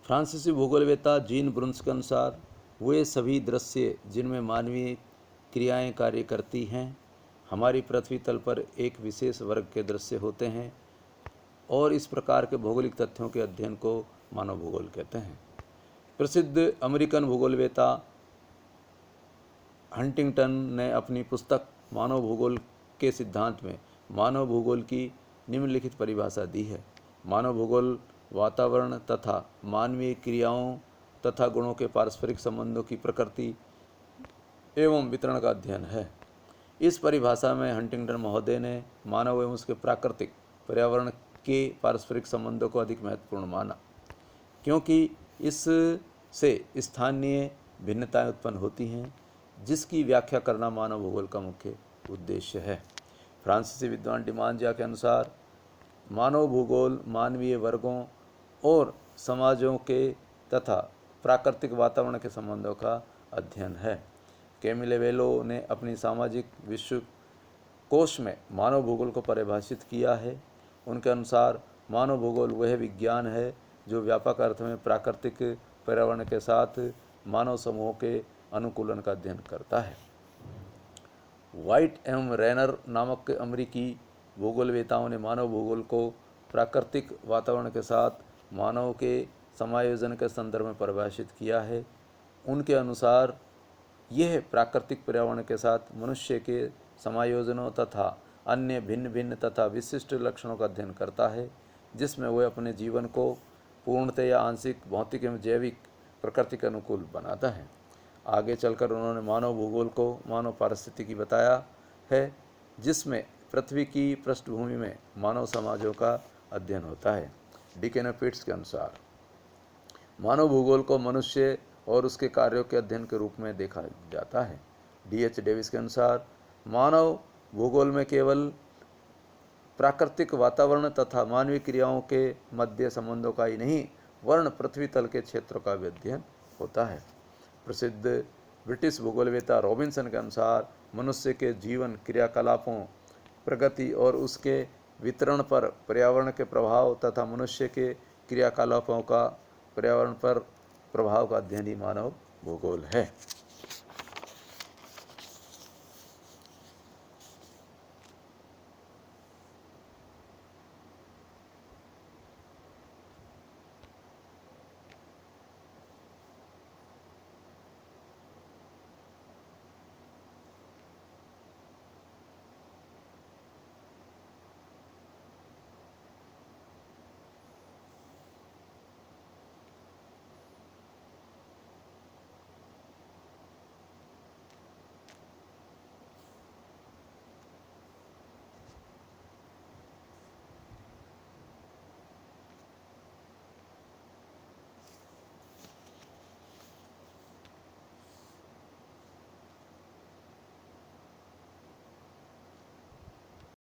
फ्रांसीसी भूगोलवेत्ता जीन ब्रुन्स के अनुसार वे सभी दृश्य जिनमें मानवीय क्रियाएं कार्य करती हैं हमारी पृथ्वी तल पर एक विशेष वर्ग के दृश्य होते हैं और इस प्रकार के भौगोलिक तथ्यों के अध्ययन को मानव भूगोल कहते हैं। प्रसिद्ध अमेरिकन भूगोलवेत्ता हंटिंगटन ने अपनी पुस्तक मानव भूगोल के सिद्धांत में मानव भूगोल की निम्नलिखित परिभाषा दी है। मानव भूगोल वातावरण तथा मानवीय क्रियाओं तथा गुणों के पारस्परिक संबंधों की प्रकृति एवं वितरण का अध्ययन है। इस परिभाषा में हंटिंगटन महोदय ने मानव एवं उसके प्राकृतिक पर्यावरण के पारस्परिक संबंधों को अधिक महत्वपूर्ण माना, क्योंकि इससे स्थानीय भिन्नताएं उत्पन्न होती हैं, जिसकी व्याख्या करना मानव भूगोल का मुख्य उद्देश्य है। फ्रांसीसी विद्वान डिमांजिया के अनुसार मानव भूगोल मानवीय वर्गों और समाजों के तथा प्राकृतिक वातावरण के संबंधों का अध्ययन है। कैमिले वेलो ने अपनी सामाजिक विश्व कोश में मानव भूगोल को परिभाषित किया है। उनके अनुसार मानव भूगोल वह विज्ञान है जो व्यापक अर्थ में प्राकृतिक पर्यावरण के साथ मानव समूहों के अनुकूलन का अध्ययन करता है। व्हाइट एवं रेनर नामक अमेरिकी भूगोलवेताओं ने मानव भूगोल को प्राकृतिक वातावरण के साथ मानव के समायोजन के संदर्भ में परिभाषित किया है। उनके अनुसार यह प्राकृतिक पर्यावरण के साथ मनुष्य के समायोजनों तथा अन्य भिन्न भिन्न तथा विशिष्ट लक्षणों का अध्ययन करता है, जिसमें वह अपने जीवन को पूर्णतः या आंशिक भौतिक एवं जैविक प्रकृति के अनुकूल बनाता है। आगे चलकर उन्होंने मानव भूगोल को मानव पारिस्थितिकी बताया है, जिसमें पृथ्वी की पृष्ठभूमि में मानव समाजों का अध्ययन होता है। डिकेनोपिट्स के अनुसार मानव भूगोल को मनुष्य और उसके कार्यों के अध्ययन के रूप में देखा जाता है। D.H. डेविस के अनुसार मानव भूगोल में केवल प्राकृतिक वातावरण तथा मानवीय क्रियाओं के मध्य संबंधों का ही नहीं वर्ण पृथ्वी तल के क्षेत्रों का भी अध्ययन होता है। प्रसिद्ध ब्रिटिश भूगोलवेत्ता रॉबिन्सन के अनुसार मनुष्य के जीवन क्रियाकलापों प्रगति और उसके वितरण पर पर्यावरण के प्रभाव तथा मनुष्य के क्रियाकलापों का पर्यावरण पर प्रभाव का अध्ययन ही मानव भूगोल है।